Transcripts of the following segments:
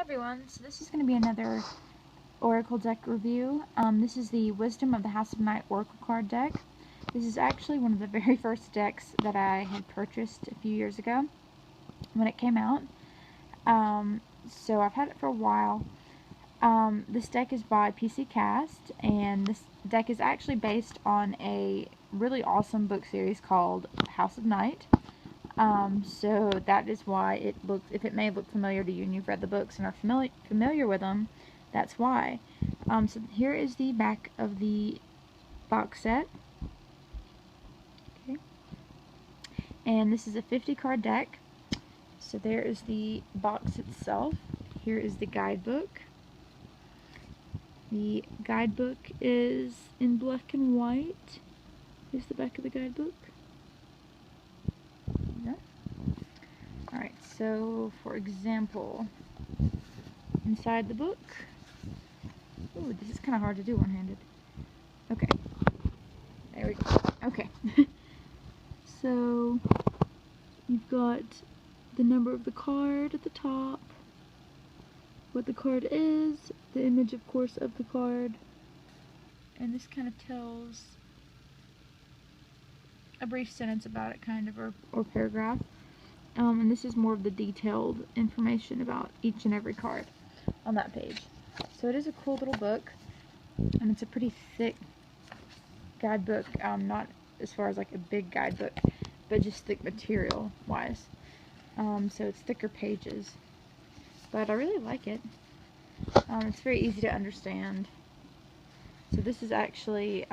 everyone, so this is going to be another Oracle deck review. This is the Wisdom of the House of Night Oracle card deck. This is actually one of the very first decks that I had purchased a few years ago when it came out. So I've had it for a while. This deck is by PC Cast, and this deck is actually based on a really awesome book series called House of Night. So that is why it looks, if it may look familiar to you and you've read the books and are familiar with them, that's why. So here is the back of the box set. Okay. And this is a 50 card deck. So there is the box itself. Here is the guidebook. The guidebook is in black and white. Here's the back of the guidebook. Alright, so for example, inside the book, ooh, this is kind of hard to do one-handed. Okay, there we go. Okay, so you've got the number of the card at the top, what the card is, the image, of course, of the card, and this kind of tells a brief sentence about it, kind of, or paragraph. And this is more of the detailed information about each and every card on that page. So it is a cool little book, and it's a pretty thick guidebook, not as far as like a big guidebook, but just thick material wise. So it's thicker pages, but I really like it. It's very easy to understand. So this is actually,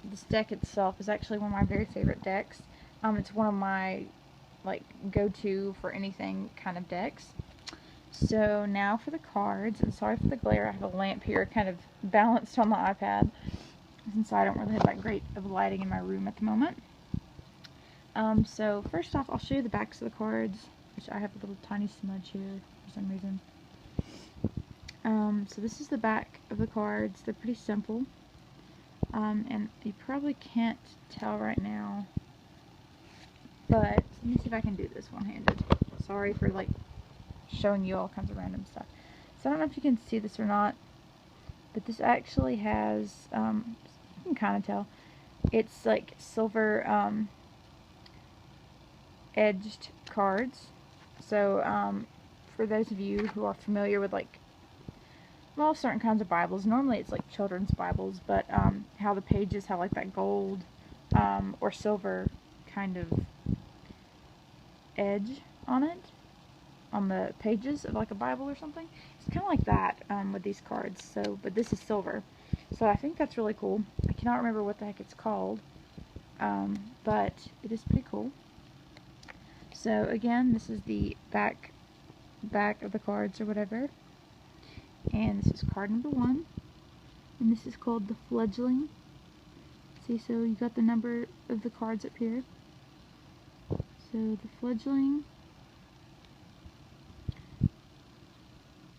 this deck itself is actually one of my very favorite decks. It's one of my go-to for anything kind of decks. So now for the cards, and sorry for the glare, I have a lamp here kind of balanced on the iPad since I don't really have that great of lighting in my room at the moment. So first off, I'll show you the backs of the cards, which I have a little tiny smudge here for some reason. So this is the back of the cards. They're pretty simple, and you probably can't tell right now, but let me see if I can do this one-handed. Sorry for showing you all kinds of random stuff. So I don't know if you can see this or not, but this actually has, you can kind of tell, it's like silver edged cards. So for those of you who are familiar with well, certain kinds of Bibles, normally it's like children's Bibles, but how the pages have like that gold or silver kind of edge on it, on the pages of like a Bible or something. It's kind of like that with these cards. So, but this is silver, so I think that's really cool. I cannot remember what the heck it's called, but it is pretty cool. So again, this is the back of the cards or whatever, and this is card number 1, and this is called the Fledgling. See, so you got the number of the cards up here. So the Fledgling,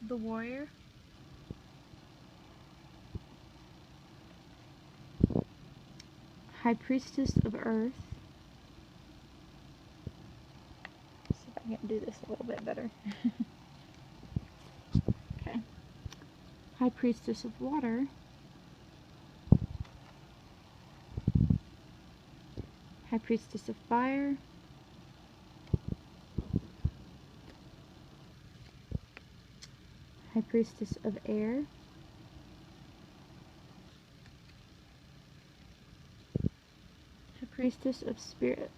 the Warrior, High Priestess of Earth. Let's see if I can do this a little bit better. Okay. High Priestess of Water, High Priestess of Fire, High Priestess of Air, High Priestess of Spirit,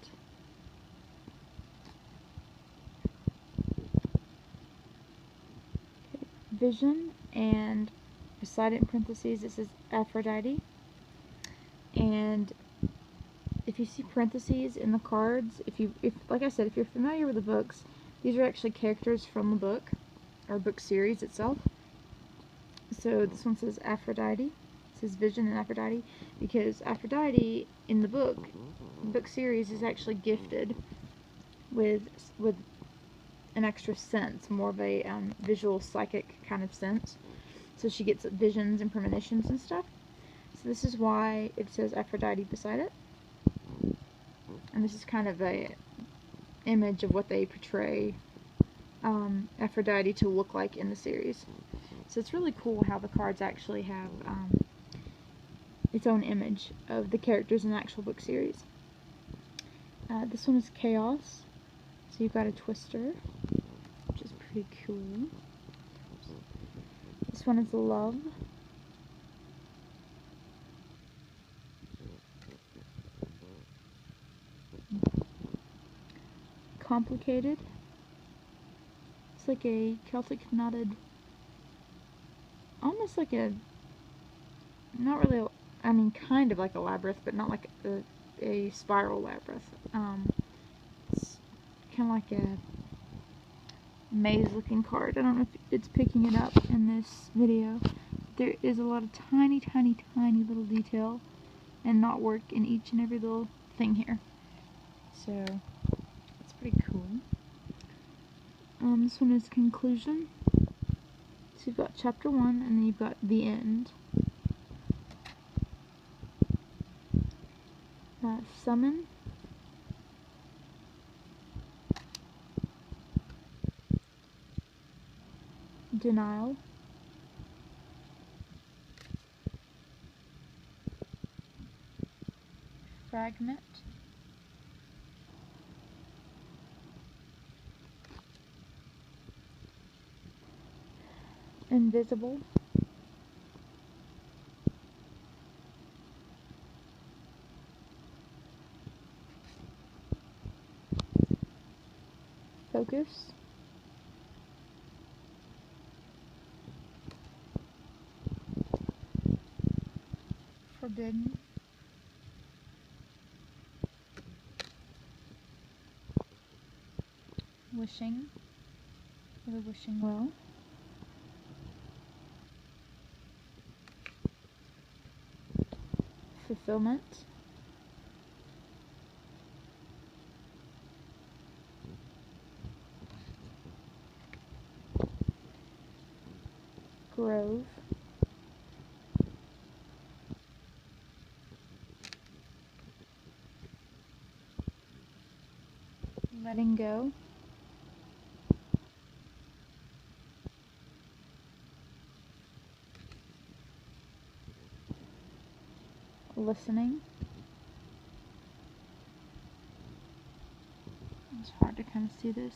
okay. Vision, and beside it in parentheses this is Aphrodite. And if you see parentheses in the cards, if like I said, if you're familiar with the books, these are actually characters from the book or book series itself. So this one says Aphrodite. It says Vision and Aphrodite because Aphrodite in the book series is actually gifted with an extra sense, more of a visual psychic kind of sense. So she gets visions and premonitions and stuff. So this is why it says Aphrodite beside it. And this is kind of a image of what they portray Aphrodite to look like in the series. So it's really cool how the cards actually have its own image of the characters in the actual book series. This one is Chaos. So you've got a twister, which is pretty cool. This one is Love. Complicated. It's like a Celtic knotted, almost like a, not really, I mean kind of like a labyrinth, but not like a spiral labyrinth. It's kind of like a maze looking card. I don't know if it's picking it up in this video. There is a lot of tiny little detail and knotwork in each and every little thing here. So it's pretty cool. This one is Conclusion. So you've got chapter 1 and then you've got the end. Summon. Denial. Fragment. Invisible. Focus. Forbidden. Wishing. For the wishing well. Fulfillment. Grove. Letting go. Listening. It's hard to kind of see this.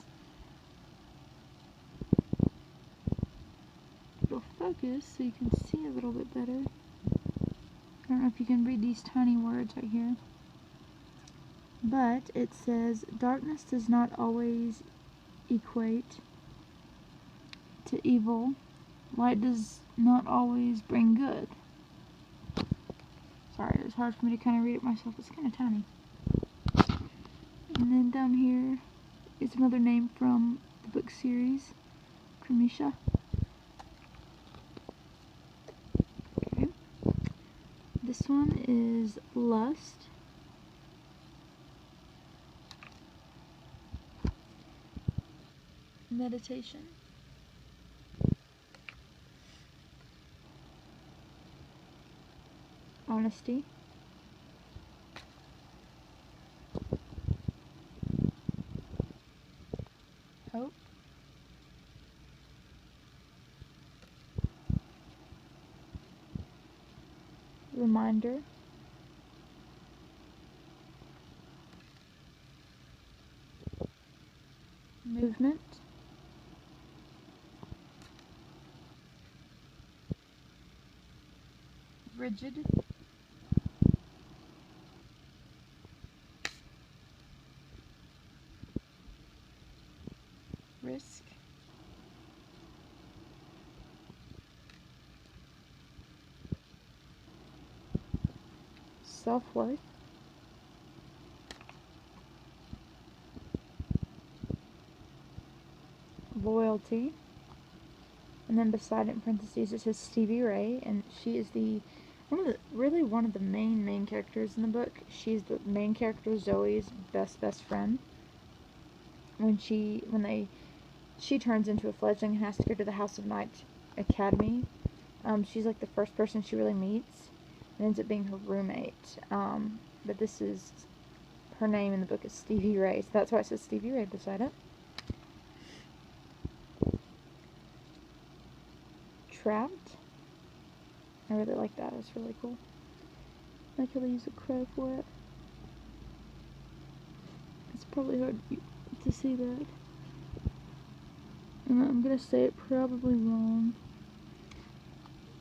It'll focus so you can see a little bit better. I don't know if you can read these tiny words right here. But it says, darkness does not always equate to evil. Light does not always bring good. Sorry, it was hard for me to kind of read it myself. It's kind of tiny. And then down here is another name from the book series, Cramisha. Okay. This one is Lust. Meditation. Honesty. Hope. Reminder. Movement. Rigid. Risk. Self-worth. Loyalty. And then beside it in parentheses it says Stevie Ray, and she is one of the main characters in the book. She's the main character, Zoe's best friend. When she turns into a fledgling and has to go to the House of Night Academy, she's like the first person she really meets, and ends up being her roommate. But this is her name in the book is Stevie Ray, so that's why it says Stevie Ray beside it. Trapped. I really like that. It's really cool. I like how they use a crow for it. It's probably hard to see that. And I'm gonna say it probably wrong,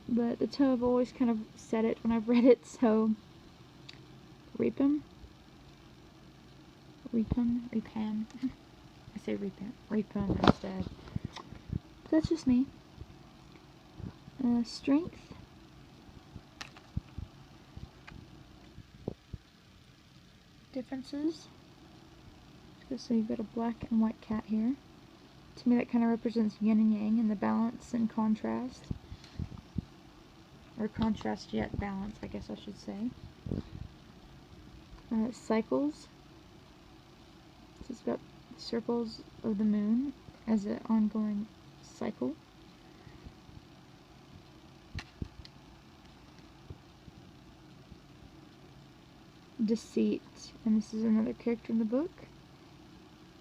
but that's how I've always kind of said it when I've read it, so Repan. I say Repan instead. But that's just me. Strength. Differences. So you've got a black and white cat here. To me that kind of represents yin and yang and the balance and contrast. Or contrast yet balance, I guess I should say. Cycles. So it's got circles of the moon as an ongoing cycle. Deceit. And this is another character in the book.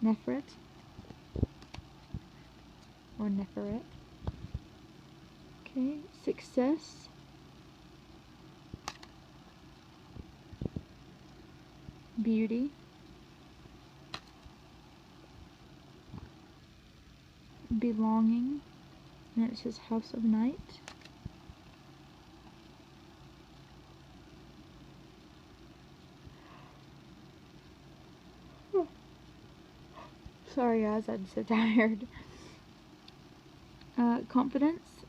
Nefret. Or Neferet. Okay, success. Beauty. Belonging. And then it says House of Night. Sorry guys, I'm so tired. Confidence.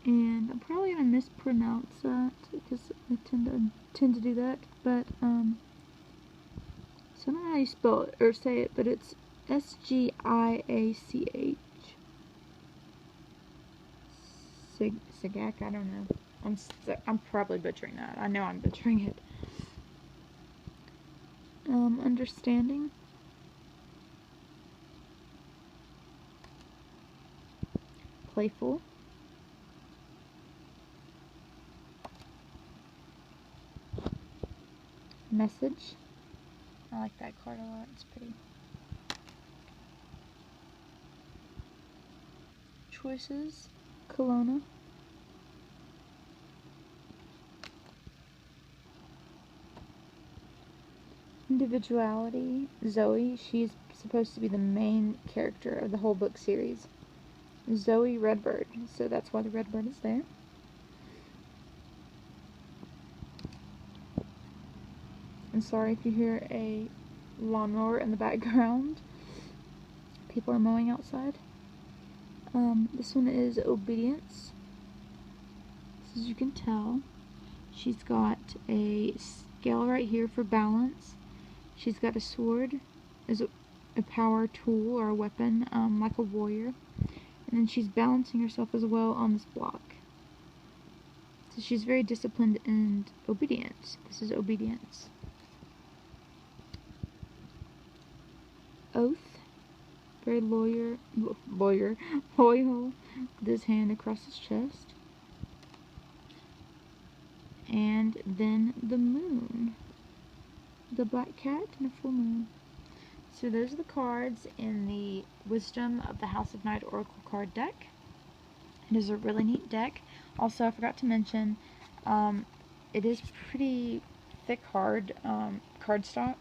And I'm probably going to mispronounce that because I tend to do that, but so I don't know how you spell it or say it, but it's S-G-I-A-C-H. Sigak, I don't know. I'm probably butchering that. I know I'm butchering it. Understanding. Playful. Message. I like that card a lot. It's pretty. Choices. Kelowna. Individuality. Zoe. She's supposed to be the main character of the whole book series. Zoe Redbird. So that's why the Redbird is there. I'm sorry if you hear a lawnmower in the background. People are mowing outside. This one is Obedience. So as you can tell, she's got a scale right here for balance. She's got a sword as a power tool or a weapon, like a warrior. And then she's balancing herself as well on this block. So she's very disciplined and obedient. This is Obedience. Oath. Very loyal with his hand across his chest. And then the moon. The black cat and a full moon. So those are the cards in the Wisdom of the House of Night Oracle card deck. It is a really neat deck. Also, I forgot to mention, it is pretty thick cardstock.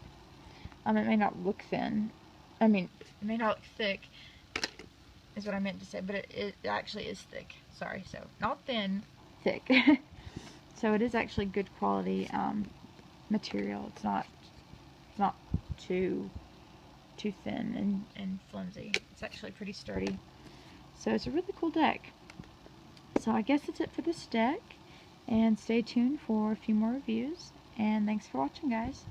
It may not look thin. I mean, it may not look thick, is what I meant to say, but it actually is thick. Sorry, so not thin, thick. So it is actually good quality material. It's not too thin and flimsy. It's actually pretty sturdy. So it's a really cool deck. So I guess that's it for this deck. And stay tuned for a few more reviews. And thanks for watching, guys.